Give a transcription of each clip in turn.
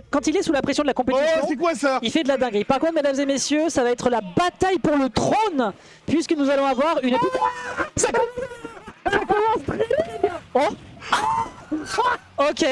quand il est sous la pression de la compétition, c'est quoi ça? il fait de la dinguerie. Par contre, mesdames et messieurs, ça va être la bataille pour le trône, puisque nous allons avoir une... Ça commence très bien. Oh. Ok.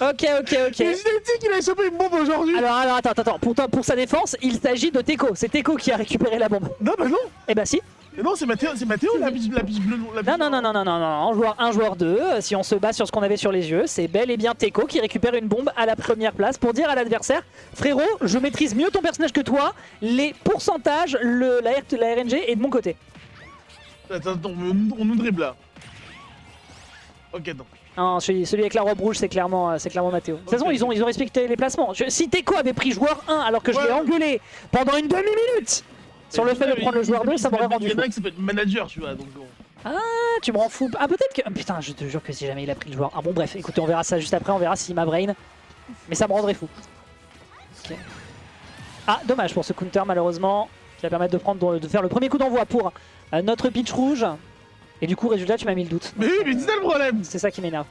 Ok. Mais je l'ai dit qu'il a chopé une bombe aujourd'hui. Alors, attends. Pour sa défense, il s'agit de Teco. C'est Teco qui a récupéré la bombe. Non, bah non. Eh bah si. Mais non, c'est Mathéo, la biche bleue. Non. Joueur 1, joueur 2, si on se base sur ce qu'on avait sur les yeux, c'est bel et bien Teco qui récupère une bombe à la première place pour dire à l'adversaire: frérot, je maîtrise mieux ton personnage que toi, les pourcentages, la RNG est de mon côté. Attends, on nous dribble là. Ok, non. Non, celui avec la robe rouge, c'est clairement Mathéo. De toute façon, ils ont respecté les placements. Si Teco avait pris joueur 1 alors que je l'ai engueulé pendant une demi-minute sur le fait de prendre le joueur 2, ça m'aurait rendu fou. Il y en a qui s'appelle manager, tu vois, donc bon. Ah, tu me rends fou. Ah, peut-être que... Putain, je te jure que si jamais il a pris le joueur... Ah bon, bref, écoutez, on verra ça juste après, on verra s'il m'a brain. Mais ça me rendrait fou. Okay. Ah, dommage pour ce counter, malheureusement, qui va permettre de faire le premier coup d'envoi pour notre pitch rouge. Et du coup, résultat, tu m'as mis le doute. Mais oui, mais c'est ça le problème. C'est ça qui m'énerve.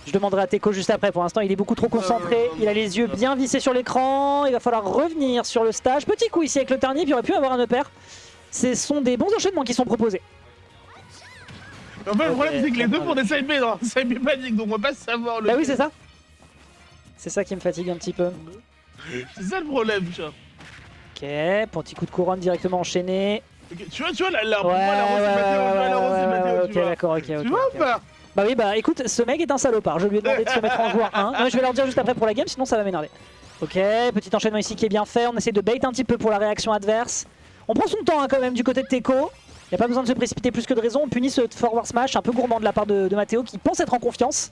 Je demanderai à Teco juste après. Pour l'instant, il est beaucoup trop concentré. Il a les yeux bien vissés sur l'écran. Il va falloir revenir sur le stage. Petit coup ici avec le turnip, il aurait pu avoir un upper. Ce sont des bons enchaînements qui sont proposés. En fait, le problème, c'est que les deux font des side B dans side B panique, donc on va pas savoir le. Bah oui, c'est ça. C'est ça qui me fatigue un petit peu. C'est ça le problème, chat. Ok, petit coup de couronne directement enchaîné. Okay. Tu vois, la rose, c'est Mathéo, ok, d'accord, ok. Tu vois ou pas? Bah oui, bah écoute, ce mec est un salopard. Je lui ai demandé de se mettre en joueur 1. Non, je vais leur dire juste après pour la game, sinon ça va m'énerver. Ok, petit enchaînement ici qui est bien fait. On essaie de bait un petit peu pour la réaction adverse. On prend son temps hein, quand même du côté de Teco. Il n'y a pas besoin de se précipiter plus que de raison. On punit ce forward smash un peu gourmand de la part de Mathéo qui pense être en confiance.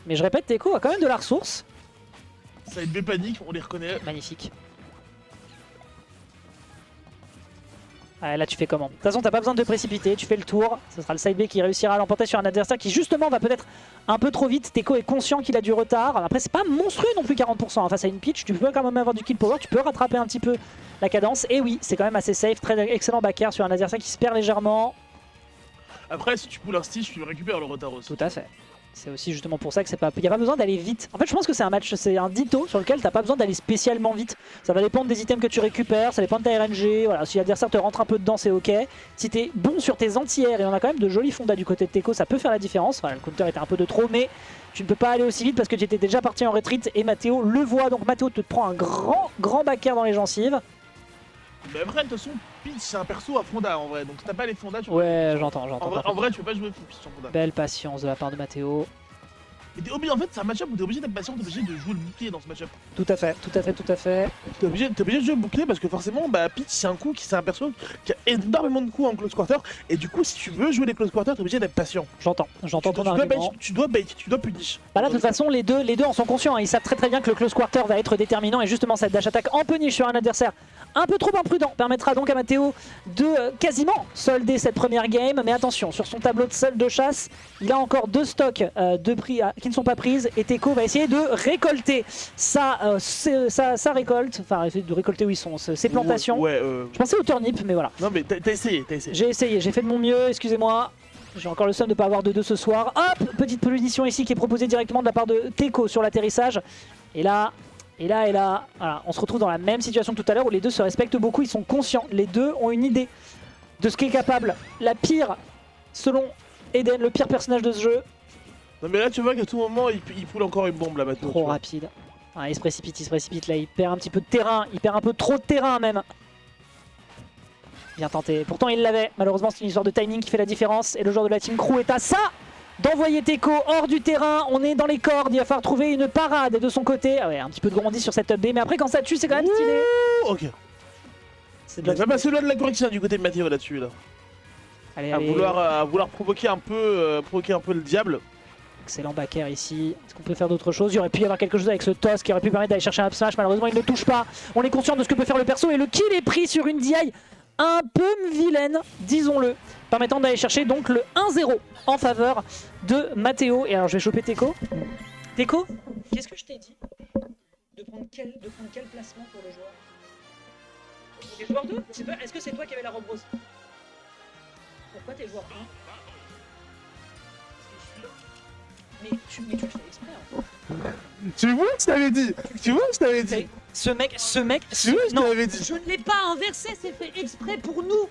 Mais je répète, Teco a quand même de la ressource. Side B panique, on les reconnaît. Magnifique. Ah, là tu fais comment? De toute façon t'as pas besoin de te précipiter, tu fais le tour, ce sera le side B qui réussira à l'emporter sur un adversaire qui justement va peut-être un peu trop vite. Teco est conscient qu'il a du retard, après c'est pas monstrueux non plus 40% hein. Face à une pitch, tu peux quand même avoir du kill power, tu peux rattraper un petit peu la cadence, et oui c'est quand même assez safe, très excellent backer sur un adversaire qui se perd légèrement. Après si tu poules un stitch, tu récupères le retard aussi. Tout à fait. C'est aussi justement pour ça que il n'y a pas besoin d'aller vite. En fait je pense que c'est un match, c'est un ditto sur lequel t'as pas besoin d'aller spécialement vite. Ça va dépendre des items que tu récupères, ça dépend de ta RNG, voilà. Si l'adversaire te rentre un peu dedans c'est ok. Si t'es bon sur tes anti-air, et on a quand même de jolis fondas du côté de Teco, ça peut faire la différence. Voilà, le counter était un peu de trop mais tu ne peux pas aller aussi vite parce que tu étais déjà parti en retreat et Mathéo le voit. Donc Mathéo te prend un grand backer dans les gencives. Mais après de toute façon Peach c'est un perso à fonda en vrai, donc si t'as pas les fondas tu ouais j'entends. En vrai tu peux pas jouer Peach sans fonda. Belle patience de la part de Mathéo. Et t'es obligé, en fait c'est un match-up où t'es obligé d'être patient, t'es obligé de jouer le bouclier dans ce match-up. Tout à fait. T'es obligé de jouer le bouclier parce que forcément bah Peach c'est un perso qui a énormément de coups en close quarter. Et du coup si tu veux jouer les close quarter t'es obligé d'être patient. J'entends ton argument. Tu dois punish. Bah là de toute façon les deux en sont conscients, hein. Ils savent très bien que le close quarter va être déterminant. Et justement cette dash attack en punish sur un adversaire un peu trop imprudent permettra donc à Mathéo de quasiment solder cette première game. Mais attention, sur son tableau de chasse, il a encore deux stocks qui ne sont pas prises. Et Teco va essayer de récolter sa récolte. Enfin, de récolter où ils sont, ses plantations. Je pensais au turnip, mais voilà. Non mais t'as essayé. J'ai essayé, j'ai fait de mon mieux, excusez-moi. J'ai encore le seum de ne pas avoir de 2 ce soir. Hop, petite punition ici qui est proposée directement de la part de Teco sur l'atterrissage. Et là, voilà, on se retrouve dans la même situation que tout à l'heure où les deux se respectent beaucoup, ils sont conscients. Les deux ont une idée de ce qu'est capable la pire, selon Eden, le pire personnage de ce jeu. Non mais là tu vois qu'à tout moment il poule encore une bombe là maintenant. Trop rapide. Ah, il se précipite là, il perd un petit peu de terrain, il perd un peu trop de terrain même. Bien tenté, pourtant il l'avait. Malheureusement c'est une histoire de timing qui fait la différence et le joueur de la team crew est à ça d'envoyer Teco hors du terrain. On est dans les cordes, il va falloir trouver une parade de son côté. Ah ouais, un petit peu de grandis sur cette up B, mais après quand ça tue c'est quand même stylé. Ok. C'est pas passé loin de la correction du côté de Mathéo là-dessus là. Allez, à vouloir provoquer un peu le diable. Excellent backer ici. Est-ce qu'on peut faire d'autres choses? Il aurait pu y avoir quelque chose avec ce toss qui aurait pu permettre d'aller chercher un up smash. Malheureusement il ne touche pas. On est conscient de ce que peut faire le perso et le kill est pris sur une DI un peu vilaine, disons-le, permettant d'aller chercher donc le 1-0 en faveur de Mathéo. Et alors je vais choper Teco. Teco, qu'est-ce que je t'ai dit de prendre quel placement pour le joueur? Les joueurs 2? Est-ce que c'est toi qui avais la robe rose? Pourquoi t'es joueur 1? mais tu le fais exprès. Hein. Tu vois, je t'avais dit. Tu vois, je t'avais dit. Ce mec, Tu vois, je non, t'avais dit. je ne l'ai pas inversé, c'est fait exprès pour nous.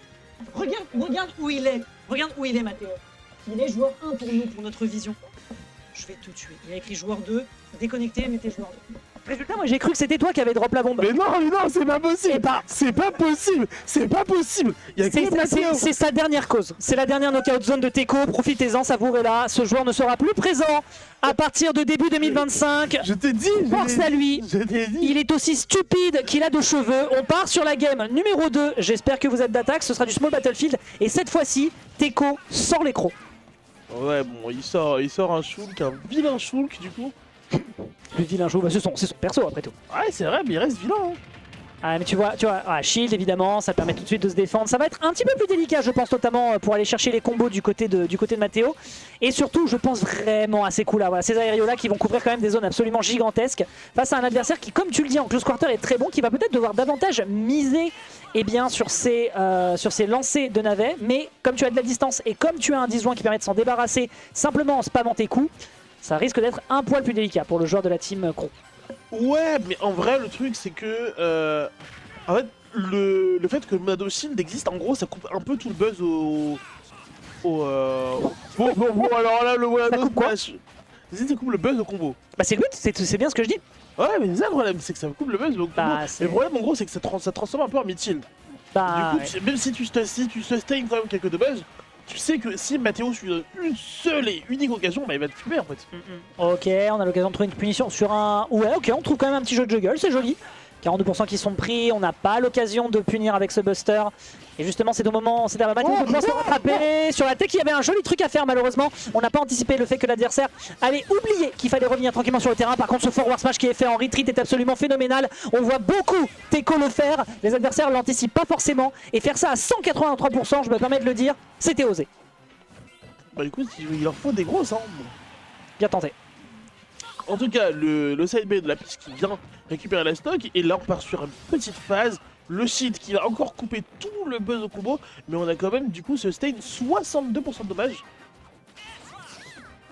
Regarde où il est. Regarde où il est, Mathéo. Il est joueur 1 pour nous, pour notre vision. Je vais te tuer. Il a écrit joueur 2, déconnecté, mettez joueur 2. Résultat, moi j'ai cru que c'était toi qui avais drop la bombe. Mais non, c'est pas possible. Eh bah. C'est pas possible. C'est pas possible. Il y a que Mathéo. C'est sa dernière cause. C'est la dernière knockout zone de Teco. Profitez-en, savourez-la. Ce joueur ne sera plus présent à partir de début 2025. Je t'ai dit. Force à lui. Je t'ai dit. Il est aussi stupide qu'il a de cheveux. On part sur la game numéro 2. J'espère que vous êtes d'attaque. Ce sera du Small Battlefield. Et cette fois-ci, Teco sort les crocs. Ouais, bon, il sort un Shulk, un vilain Shulk du coup. Le vilain joueur, c'est son perso après tout. Ouais, c'est vrai, mais il reste vilain. Hein. Ah, mais tu vois, shield évidemment, ça permet tout de suite de se défendre. Ça va être un petit peu plus délicat, je pense, notamment pour aller chercher les combos du côté de Mathéo. Et surtout, je pense vraiment à ces coups-là. Voilà, ces aérios-là qui vont couvrir quand même des zones absolument gigantesques face à un adversaire qui, comme tu le dis, en close quarter est très bon, qui va peut-être devoir davantage miser sur ses lancers de navets. Mais comme tu as de la distance et comme tu as un disjoint qui permet de s'en débarrasser simplement en spammant tes coups, ça risque d'être un poil plus délicat pour le joueur de la team Crow. Ouais, mais en vrai, le truc, c'est que... en fait, le fait que Monado Shield existe, en gros, ça coupe un peu tout le buzz Bon, alors là, le Monado coupe quoi Smash... Ça coupe le buzz au combo. Bah c'est le but, c'est bien ce que je dis. Ouais, mais c'est ça le problème, c'est que ça coupe le buzz au combo. Le problème, en gros, c'est que ça transforme un peu en mid-shield. Bah, du coup, même si tu sustain quand même quelques de buzz, tu sais que si Mathéo suit une seule et unique occasion, bah il va te fumer en fait. Ok, on a l'occasion de trouver une punition sur un... Ouais, ok, on trouve quand même un petit jeu de juggle, c'est joli. 42% qui sont pris, on n'a pas l'occasion de punir avec ce Buster. Et justement, c'est au moment, c'est à Mathéo de pouvoir se rattraper. Sur la tech, il y avait un joli truc à faire malheureusement. On n'a pas anticipé le fait que l'adversaire allait oublier qu'il fallait revenir tranquillement sur le terrain. Par contre, ce forward smash qui est fait en retreat est absolument phénoménal. On voit beaucoup Teco le faire. Les adversaires l'anticipent pas forcément. Et faire ça à 183%, je me permets de le dire, c'était osé. Bah écoute, il leur faut des grosses hein. Bien tenté. En tout cas, le side B de la piste qui vient récupérer la stock, et là on part sur une petite phase. Le shield qui va encore couper tout le buzz au combo, mais on a quand même du coup ce stain 62% de dommages.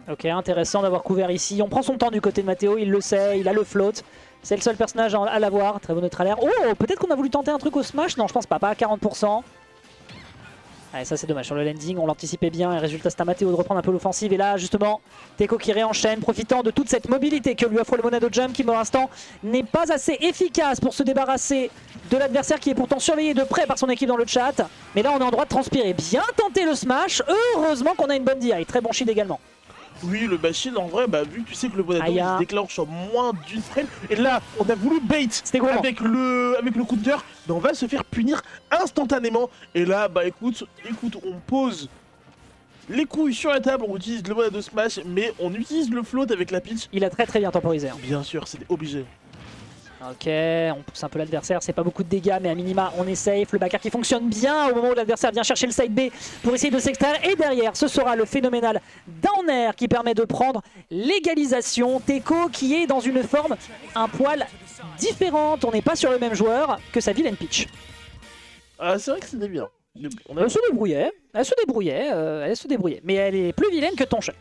Ok, intéressant d'avoir couvert ici. On prend son temps du côté de Mathéo, il le sait, il a le float. C'est le seul personnage à l'avoir, très bon neutralaire. Oh, peut-être qu'on a voulu tenter un truc au smash. Non, je pense pas, pas à 40%. Allez, ça c'est dommage, sur le landing on l'anticipait bien et résultat c'est à Mathéo de reprendre un peu l'offensive. Et là justement Teco qui réenchaîne, profitant de toute cette mobilité que lui offre le Monado Jump qui pour l'instant n'est pas assez efficace pour se débarrasser de l'adversaire qui est pourtant surveillé de près par son équipe dans le chat. Mais là on est en droit de transpirer, bien tenté le smash, heureusement qu'on a une bonne DI, très bon shield également. Oui, le shield en vrai, vu que tu sais que le Monado il se déclenche en moins d'une frame, et là on a voulu bait avec le counter, mais on va se faire punir instantanément. Et là, écoute, on pose les couilles sur la table, on utilise le Monado Smash, mais on utilise le float avec la pitch. Il a très bien temporisé. Hein. Bien sûr, c'était obligé. Ok, on pousse un peu l'adversaire, c'est pas beaucoup de dégâts, mais à minima on est safe. Le backer qui fonctionne bien au moment où l'adversaire vient chercher le side B pour essayer de s'extraire. Et derrière, ce sera le phénoménal Downer qui permet de prendre l'égalisation. Teco qui est dans une forme un poil différente. On n'est pas sur le même joueur que sa vilaine pitch. Ah, c'est vrai que c'était bien. Elle se débrouillait, mais elle est plus vilaine que ton choc.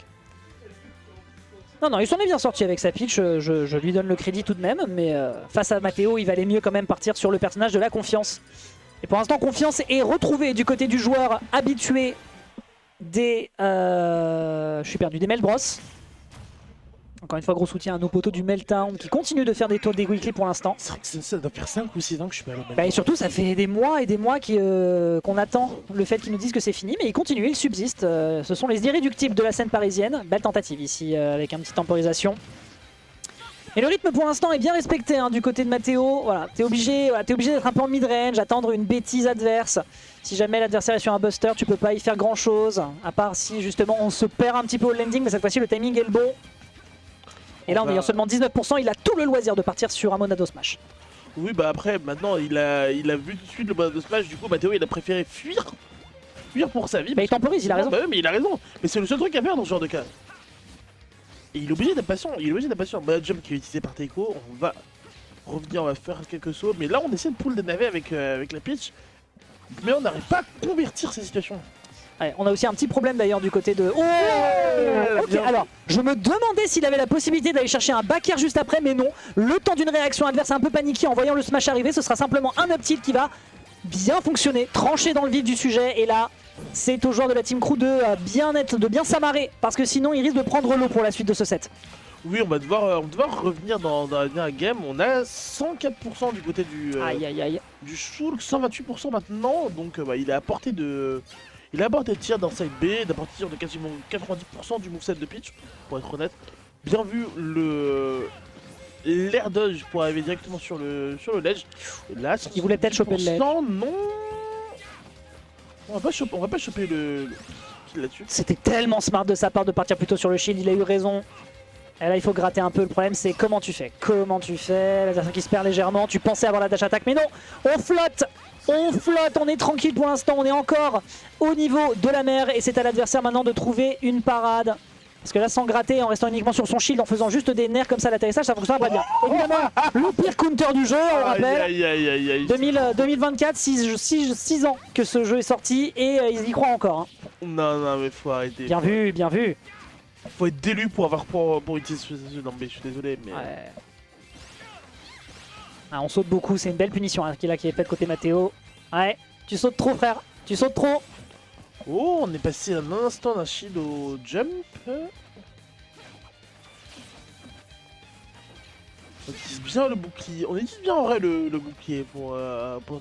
Non, il s'en est bien sorti avec sa pitch, je lui donne le crédit tout de même, mais face à Mathéo, il valait mieux quand même partir sur le personnage de la confiance. Et pour l'instant, confiance est retrouvée du côté du joueur habitué des... je suis perdu, des Melbros. Encore une fois, gros soutien à nos potos du Meltdown qui continuent de faire des tours des weekly pour l'instant. C'est vrai que ça doit faire 5 ou 6 ans que je suis pas allé au Et surtout, ça fait des mois et des mois qu'on attend le fait qu'ils nous disent que c'est fini, mais ils continuent, ils subsistent. Ce sont les irréductibles de la scène parisienne. Belle tentative ici avec une petite temporisation. Et le rythme pour l'instant est bien respecté du côté de Mathéo. Voilà, t'es obligé d'être un peu en mid-range, attendre une bêtise adverse. Si jamais l'adversaire est sur un buster, tu peux pas y faire grand chose. À part si justement on se perd un petit peu au landing, mais cette fois-ci le timing est le bon. Et là, en ayant seulement 19%, il a tout le loisir de partir sur un Monado Smash. Oui, après, maintenant, il a vu tout de suite le Monado Smash, du coup, Mathéo, il a préféré fuir pour sa vie. Il temporise, il a raison. Oui, mais il a raison. Mais c'est le seul truc à faire dans ce genre de cas. Et il est obligé d'être patient, Monado Jump qui est utilisé par Teco, on va revenir, on va faire quelques sauts. Mais là, on essaie de pull des navets avec la pitch. Mais on n'arrive pas à convertir ces situations. Ouais, on a aussi un petit problème d'ailleurs du côté de... Oh ok, alors, je me demandais s'il avait la possibilité d'aller chercher un back air juste après, mais non. Le temps d'une réaction adverse un peu paniquée en voyant le smash arriver, ce sera simplement un up tilt qui va bien fonctionner, trancher dans le vif du sujet. Et là, c'est aux joueurs de la Team Crew de bien s'amarrer, parce que sinon, ils risquent de prendre l'eau pour la suite de ce set. Oui, on va devoir revenir dans la dernière game. On a 104% du côté du Shulk, 128% maintenant. Donc il a apporté de tir dans side B, d'apporter tir de quasiment 90% du moveset de Peach, pour être honnête. Bien vu l'air dodge pour arriver directement sur le ledge. Et là, il voulait peut-être choper le ledge. Non, on va pas choper le kill là-dessus. C'était tellement smart de sa part de partir plutôt sur le shield, il a eu raison. Et là il faut gratter un peu, le problème c'est comment tu fais. L'adversaire qui se perd légèrement, tu pensais avoir la dash attack mais non, on flotte, on est tranquille pour l'instant, on est encore au niveau de la mer et c'est à l'adversaire maintenant de trouver une parade. Parce que là sans gratter, en restant uniquement sur son shield, en faisant juste des nerfs comme ça à l'atterrissage, ça fonctionnera pas bien. Évidemment, le pire counter du jeu, on le rappelle. 2024, 6 ans que ce jeu est sorti et ils y croient encore. Hein. Non mais faut arrêter. Bien vu. Faut être d'élu pour utiliser ce jeu. Non mais je suis désolé mais... Ouais. Ah, on saute beaucoup, c'est une belle punition hein, qui est faite côté Mathéo. Ouais, tu sautes trop frère, tu sautes trop. Oh, on est passé un instant d'un shield au jump. On utilise bien le bouclier. On utilise bien en vrai le bouclier pour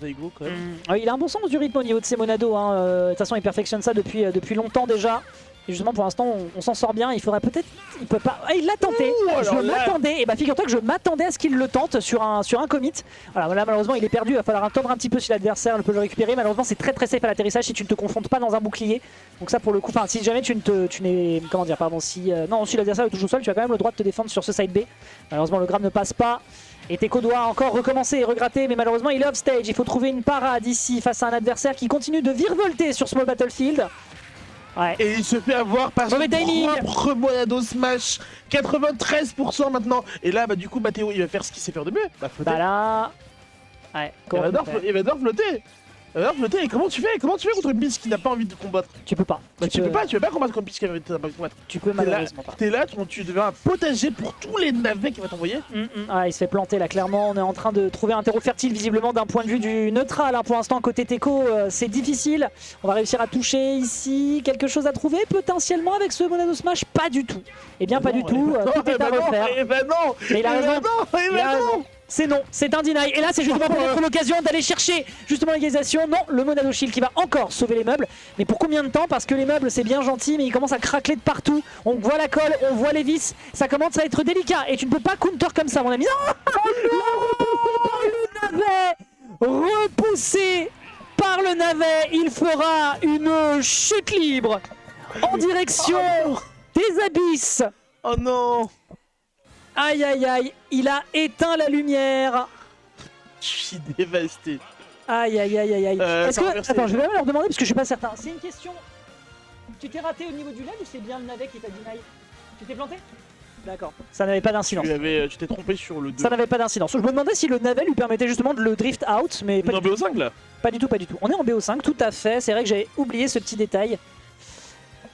Daigo quand même. Il a un bon sens du rythme au niveau de ses monados. Hein. De toute façon, il perfectionne ça depuis longtemps déjà. Et justement, pour l'instant, on s'en sort bien. Il faudrait peut-être... Il peut pas... Ah, il l'a tenté. Je m'attendais. Et bah, figure-toi que je m'attendais à ce qu'il le tente sur un commit. Voilà, là, malheureusement, il est perdu. Il va falloir attendre un petit peu si l'adversaire peut le récupérer. Malheureusement, c'est très safe à l'atterrissage si tu ne te confrontes pas dans un bouclier. Donc ça, pour le coup, enfin, si jamais tu n'es... Comment dire, pardon. Si l'adversaire est toujours seul, tu as quand même le droit de te défendre sur ce side B. Malheureusement, le grab ne passe pas. Et Teco doit encore recommencer et regratter, mais malheureusement il est off stage. Il faut trouver une parade ici face à un adversaire qui continue de virevolter sur Small Battlefield. Ouais. Et il se fait avoir par son propre Monado Smash. 93% maintenant. Et là, du coup, Mathéo, il va faire ce qu'il sait faire de mieux. Flotter. Bah là... Ouais, il va devoir flotter. Et comment tu fais contre une piste qui n'a pas envie de combattre? Tu peux pas. Tu peux pas combattre contre une piste qui n'a pas envie de combattre. Tu peux malheureusement pas. T'es là, tu deviens un potager pour tous les navets qu'il va t'envoyer. Ah, il se fait planter là, clairement. On est en train de trouver un terreau fertile, visiblement d'un point de vue du neutral. Hein. Pour l'instant, côté Teco, c'est difficile. On va réussir à toucher ici. Quelque chose à trouver potentiellement avec ce Monado Smash? Pas du tout. Eh bien, pas du tout. Tout est à refaire. Mais il a raison. C'est non, c'est un deny. Et là, c'est justement peut-être l'occasion d'aller chercher justement l'égalisation. Non, le Monado Shield qui va encore sauver les meubles. Mais pour combien de temps? Parce que les meubles, c'est bien gentil, mais ils commencent à craquer de partout. On voit la colle, on voit les vis. Ça commence à être délicat. Et tu ne peux pas counter comme ça, mon ami. Non, repoussé par le navet. Il fera une chute libre en direction des abysses. Oh non. Aïe aïe aïe, il a éteint la lumière. Je suis dévasté. Aïe aïe aïe aïe aïe. Est-ce que... Attends, je vais même leur demander parce que je suis pas certain. C'est une question. Tu t'es raté au niveau du lag ou c'est bien le navet qui t'a deny? Tu t'es planté? D'accord. Ça n'avait pas d'incidence. Tu t'es trompé sur le 2. Ça n'avait pas d'incidence. Je me demandais si le navet lui permettait justement de le drift out, mais pas du tout. On est en BO5 là? Pas du tout. On est en BO5, tout à fait. C'est vrai que j'avais oublié ce petit détail. Ne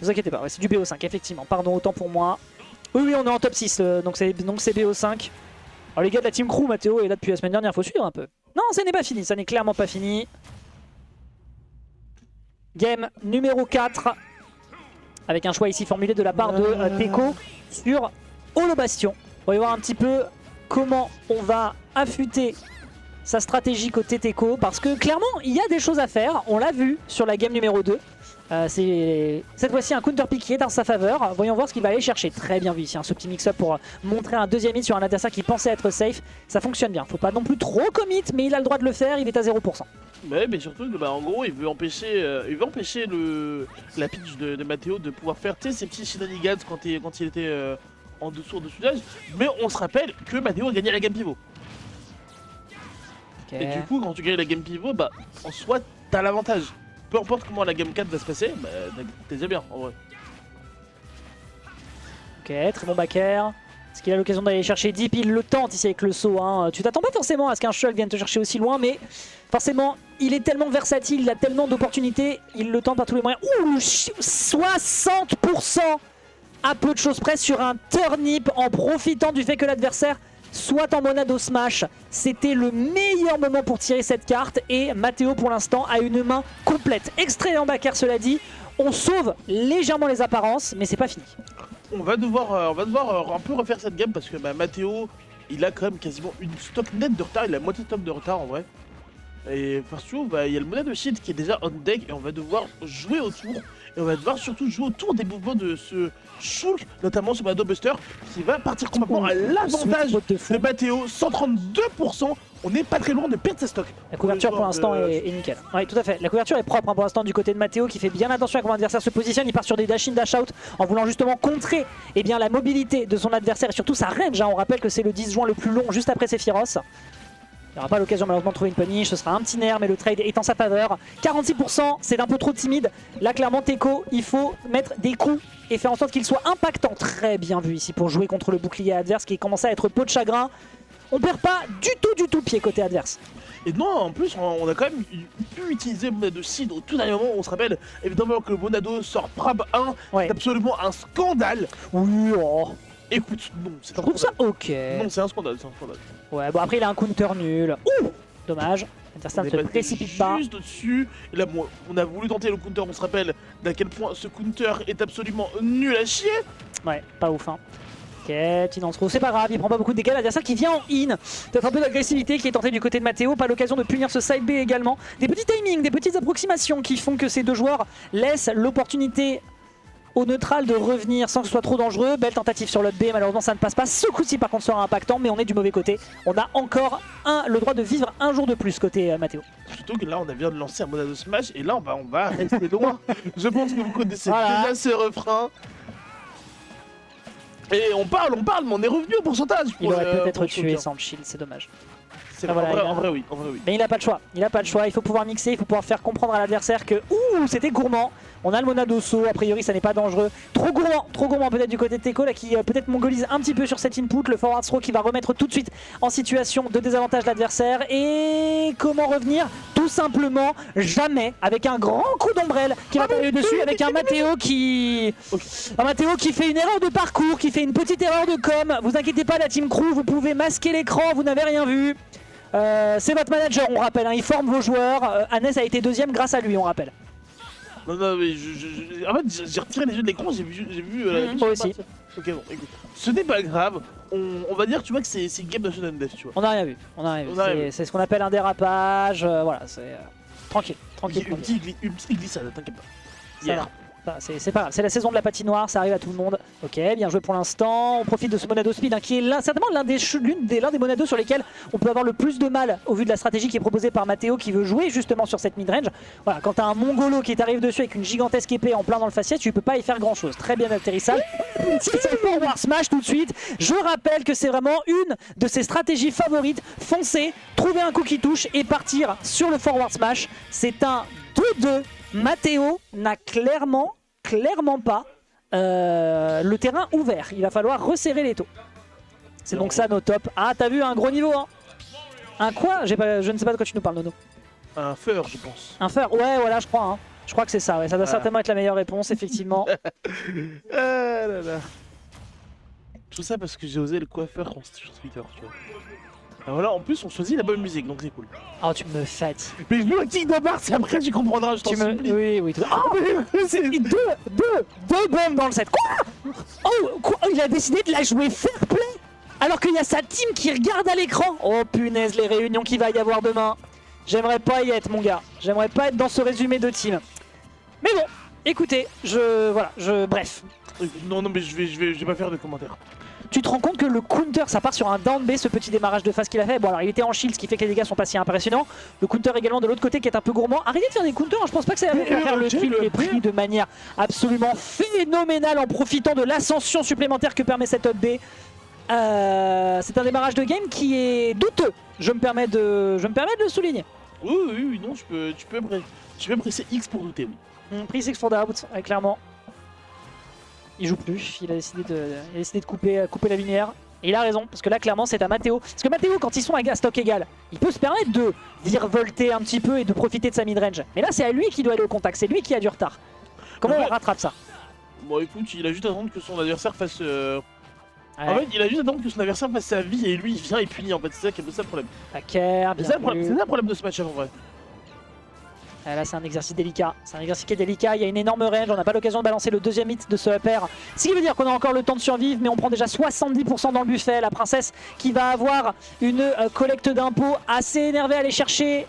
vous inquiétez pas, ouais, c'est du BO5 effectivement. Pardon, autant pour moi. Oui, on est en top 6, donc c'est BO5. Alors les gars de la Team Crew, Mathéo est là depuis la semaine dernière, faut suivre un peu. Non, ça n'est pas fini, ça n'est clairement pas fini. Game numéro 4. Avec un choix ici formulé de la part de Teco sur Holo Bastion. On va voir un petit peu comment on va affûter sa stratégie côté Teco. Parce que clairement, il y a des choses à faire, on l'a vu sur la game numéro 2. C'est cette fois-ci un counter pick qui est dans sa faveur. Voyons voir ce qu'il va aller chercher. Très bien vu ici, ce petit mix-up pour montrer un deuxième hit sur un adversaire qui pensait être safe. Ça fonctionne bien. Faut pas non plus trop commit, mais il a le droit de le faire. Il est à 0%. Ouais, mais surtout, en gros, il veut empêcher la pitch de Mathéo de pouvoir faire ses petits shenanigans quand il était en dessous d'âge. Mais on se rappelle que Mathéo a gagné la game pivot. Okay. Et du coup, quand tu gagnes la game pivot, en soi, t'as l'avantage. Peu importe comment la game 4 va se passer, t'es déjà bien en vrai. Ok, très bon back air. Est-ce qu'il a l'occasion d'aller chercher Deep? Il le tente ici avec le saut. Hein. Tu t'attends pas forcément à ce qu'un Shulk vienne te chercher aussi loin, mais forcément, il est tellement versatile, il a tellement d'opportunités, il le tente par tous les moyens. Ouh, 60% à peu de choses près sur un turnip en profitant du fait que l'adversaire soit en Monado Smash. C'était le meilleur moment pour tirer cette carte et Mathéo pour l'instant a une main complète. Extrait en backer cela dit, on sauve légèrement les apparences mais c'est pas fini. On va devoir un peu refaire cette game parce que Mathéo il a quand même quasiment une stock nette de retard, il a moitié de stock de retard en vrai. Et surtout il y a le Monado Shield qui est déjà on deck et on va devoir jouer autour. Et on va devoir surtout jouer autour des mouvements de ce Shulk, notamment ce Monado Buster, qui va partir complètement à l'avantage de Mathéo, 132%. On n'est pas très loin de perdre ses stocks. La couverture pour l'instant est nickel. Oui, tout à fait. La couverture est propre pour l'instant du côté de Mathéo qui fait bien attention à comment l'adversaire se positionne. Il part sur des dash in, dash out en voulant justement contrer la mobilité de son adversaire et surtout sa range. On rappelle que c'est le 10 juin le plus long juste après Sephiroth. Il n'y aura pas l'occasion malheureusement de trouver une punish, ce sera un petit nerf mais le trade est en sa faveur. 46%, c'est un peu trop timide. Là clairement Teco, il faut mettre des coups et faire en sorte qu'il soit impactant. Très bien vu ici pour jouer contre le bouclier adverse qui commence à être peau de chagrin. On perd pas du tout pied côté adverse. Et non, en plus, on a quand même pu utiliser le Monado Seed au tout dernier moment. On se rappelle évidemment que le Monado sort Prab 1, c'est absolument un scandale. Oui, oh. Écoute, non, c'est je trouve ça ok. Non, c'est un scandale, Ouais, bon après il a un counter nul. Ouh, dommage. L'adversaire ne se précipite pas. Juste au-dessus. Et là, on a voulu tenter le counter, on se rappelle d'à quel point ce counter est absolument nul à chier. Ouais, pas ouf hein. Ok, petit dance-throw, c'est pas grave, il prend pas beaucoup de dégâts. L'adversaire qui vient en in. Peut-être un peu d'agressivité qui est tentée du côté de Mathéo. Pas l'occasion de punir ce side B également. Des petits timings, des petites approximations qui font que ces deux joueurs laissent l'opportunité au neutral de revenir sans que ce soit trop dangereux. Belle tentative sur le B, malheureusement ça ne passe pas. Ce coup-ci par contre sera impactant, mais on est du mauvais côté. On a encore le droit de vivre un jour de plus côté Mathéo. Surtout que là on vient de lancer un Monado Smash et là on va rester loin. Je pense que vous connaissez déjà ce refrain. Et on parle, mais on est revenu au pourcentage. Il aurait peut-être tué sans le shield, c'est dommage. En vrai oui. Mais il n'a pas le choix, il faut pouvoir mixer, il faut pouvoir faire comprendre à l'adversaire que c'était gourmand. On a le Monado saut, a priori ça n'est pas dangereux. Trop gourmand peut-être du côté de Teco là qui peut-être mongolise un petit peu sur cet input. Le forward throw qui va remettre tout de suite en situation de désavantage l'adversaire. Et comment revenir? Tout simplement jamais, avec un grand coup d'ombrelle qui va tailler dessus avec un Mathéo qui... fait une erreur de parcours, qui fait une petite erreur de com. Vous inquiétez pas la team crew, vous pouvez masquer l'écran, vous n'avez rien vu. C'est votre manager, on rappelle, hein, il forme vos joueurs. Anes a été deuxième grâce à lui, on rappelle. Non, mais en fait, j'ai retiré les yeux de l'écran, j'ai vu moi aussi. Ok, bon, écoute. Ce n'est pas grave, on va dire, tu vois, que c'est une game de Sudden Death, tu vois. On n'a rien vu, c'est ce qu'on appelle un dérapage, voilà, c'est tranquille. Une petite glissade, t'inquiète pas. C'est pas grave, c'est la saison de la patinoire, ça arrive à tout le monde. Ok, bien joué pour l'instant. On profite de ce Monado Speed hein, qui est certainement l'un des Monados sur lesquels on peut avoir le plus de mal au vu de la stratégie qui est proposée par Mathéo qui veut jouer justement sur cette mid-range. Voilà, quand t'as un Mongolo qui t'arrive dessus avec une gigantesque épée en plein dans le faciès, tu peux pas y faire grand chose. Très bien d'atterrissage. C'est forward smash tout de suite. Je rappelle que c'est vraiment une de ses stratégies favorites. Foncer, trouver un coup qui touche et partir sur le forward smash. C'est un 2-2. Mathéo n'a clairement pas le terrain ouvert. Il va falloir resserrer les taux. C'est donc ça nos tops. Ah, t'as vu un gros niveau hein. Un quoi? Je ne sais pas de quoi tu nous parles, Nono. Un feur, je pense. Un feur? Ouais, voilà, je crois. Hein. Je crois que c'est ça. Ouais. Ça doit certainement être la meilleure réponse, effectivement. Ah là là. Tout ça parce que j'ai osé le coiffeur sur Twitter, tu vois. Alors là, en plus, on choisit la bonne musique, donc c'est cool. Oh, tu me fatigues. Mais je me kick de barre, c'est après, tu comprendras, je t'en supplie. Oui. Oh, deux bombes dans le set. Quoi? Il a décidé de la jouer fair play alors qu'il y a sa team qui regarde à l'écran. Oh punaise, les réunions qu'il va y avoir demain. J'aimerais pas y être, mon gars. J'aimerais pas être dans ce résumé de team. Mais bon, écoutez, bref. Non, mais je vais pas faire de commentaires. Tu te rends compte que le counter, ça part sur un down B, ce petit démarrage de phase qu'il a fait. Bon alors il était en shield, ce qui fait que les dégâts sont pas si impressionnants. Le counter également de l'autre côté qui est un peu gourmand. Arrêtez de faire des counters, hein, je pense pas que ça va faire le kill qui est pris de manière absolument phénoménale en profitant de l'ascension supplémentaire que permet cette up B. C'est un démarrage de game qui est douteux, je me permets de le souligner. Oui, non, tu peux presser X pour douter, oui. Prise X for doubt, clairement. Il joue plus, il a décidé de couper la lumière. Et il a raison, parce que là clairement c'est à Matteo. Parce que Matteo, quand ils sont à stock égal, il peut se permettre de virevolter un petit peu et de profiter de sa midrange. Mais là c'est à lui qui doit aller au contact, c'est lui qui a du retard. Comment on rattrape ça? Bon écoute, il a juste à attendre que son adversaire fasse... Ouais. En fait, il a juste à attendre que son adversaire fasse sa vie et lui il vient et punit en fait, c'est ça qui est ça le problème. Packer, C'est ça le problème de ce match en vrai. Là c'est un exercice délicat, c'est un exercice qui est délicat, il y a une énorme range, on n'a pas l'occasion de balancer le deuxième hit de ce upper. Ce qui veut dire qu'on a encore le temps de survivre, mais on prend déjà 70% dans le buffet. La princesse qui va avoir une collecte d'impôts assez énervée à aller chercher.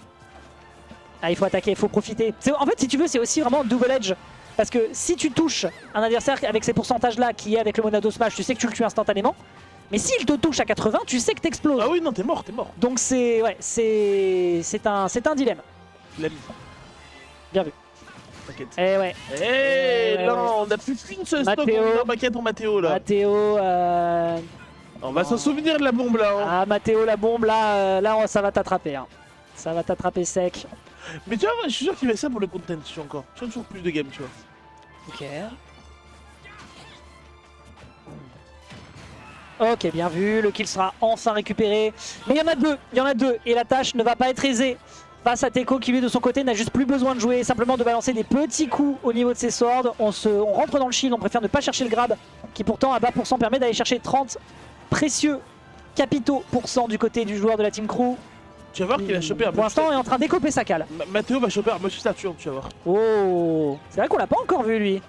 Ah, il faut attaquer, il faut profiter. En fait si tu veux c'est aussi vraiment double edge. Parce que si tu touches un adversaire avec ces pourcentages là qui est avec le Monado Smash, tu sais que tu le tues instantanément. Mais s'il te touche à 80, tu sais que t'exploses. Ah oui non t'es mort. Donc c'est un dilemme. Bien vu. T'inquiète. Eh ouais. Non, on n'a plus qu'une seule stock en maquette pour Matteo là. Matteo. On va s'en souvenir de la bombe là. Hein. Ah Matteo, la bombe là, ça va t'attraper. Hein. Ça va t'attraper sec. Mais tu vois, je suis sûr qu'il fait ça pour le content, je suis encore. Tu vois, toujours plus de games, tu vois. Ok. Ok, bien vu, le kill sera enfin récupéré. Mais il y en a deux, et la tâche ne va pas être aisée. Face à Teco qui lui de son côté n'a juste plus besoin de jouer, simplement de balancer des petits coups au niveau de ses swords. On rentre dans le shield, on préfère ne pas chercher le grab, qui pourtant à bas pourcent permet d'aller chercher 30 précieux capitaux pourcents du côté du joueur de la Team Crew. Tu vas voir qu'il va choper un Pour l'instant, on est en train d'écoper sa cale. Matteo va choper un Moshi Saturn, tu vas voir. Oh, c'est vrai qu'on l'a pas encore vu lui.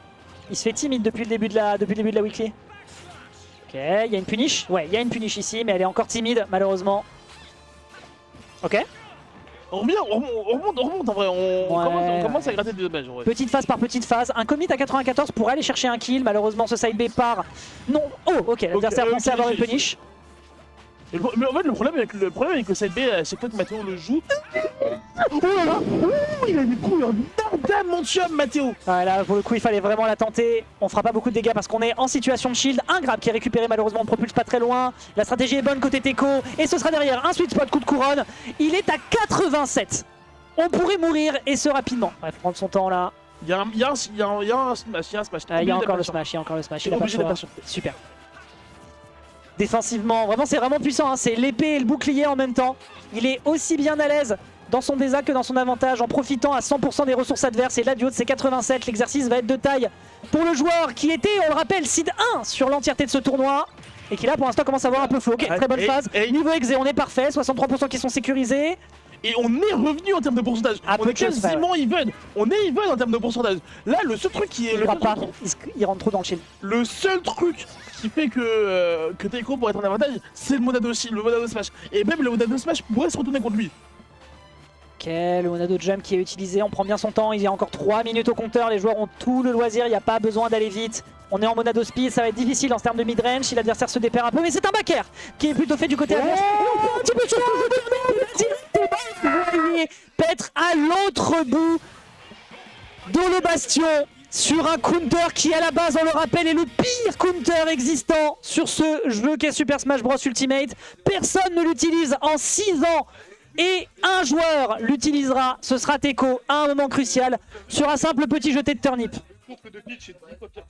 Il se fait timide depuis le début de la weekly. Ok, il y a une punish. Ouais, il y a une punish ici, mais elle est encore timide, malheureusement. Ok. On remonte en vrai, on commence à gratter des dommages en vrai. Petite phase par petite phase, un commit à 94 pour aller chercher un kill, malheureusement ce side B part. Non, oh ok, l'adversaire pensait avoir une punish. Mais en fait le problème avec le side B, c'est que Matteo le joue. Oh là là, il a des coups d'adamantium Matteo. Ouais là pour le coup il fallait vraiment la tenter. On fera pas beaucoup de dégâts parce qu'on est en situation de shield. Un grab qui est récupéré malheureusement, on ne propulse pas très loin. La stratégie est bonne côté Teco et ce sera derrière un sweet spot coup de couronne. Il est à 87. On pourrait mourir et ce rapidement. Bref, prendre son temps là. Il y a un smash, il y a encore le smash, il a pas le choix. Super. Défensivement, vraiment c'est vraiment puissant, hein. C'est l'épée et le bouclier en même temps. Il est aussi bien à l'aise dans son désastre que dans son avantage en profitant à 100% des ressources adverses. Et là du haut de ses 87, l'exercice va être de taille pour le joueur qui était, on le rappelle, seed 1 sur l'entièreté de ce tournoi. Et qui là pour l'instant commence à avoir un peu flou. Ok, très bonne phase. Niveau exé, on est parfait, 63% qui sont sécurisés. Et on est revenu en termes de pourcentage. On est quasiment even. On est even en termes de pourcentage. Là, le seul truc qui est... Il rentre trop dans le shield. Le seul truc qui fait que Teco pourrait être en avantage, c'est le Monado Shield, le Monado Smash. Et même le Monado Smash pourrait se retourner contre lui. Ok, le Monado Jump qui est utilisé, on prend bien son temps, il y a encore 3 minutes au compteur, les joueurs ont tout le loisir, il n'y a pas besoin d'aller vite. On est en Monado Speed, ça va être difficile en termes de midrange si l'adversaire se dépère un peu, mais c'est un backer qui est plutôt fait du côté adverse. Un petit peu de Petre à l'autre bout de le bastion sur un counter qui à la base, on le rappelle, est le pire counter existant sur ce jeu qu'est Super Smash Bros Ultimate. Personne ne l'utilise en 6 ans. Et un joueur l'utilisera, ce sera Teco à un moment crucial sur un simple petit jeté de turnip.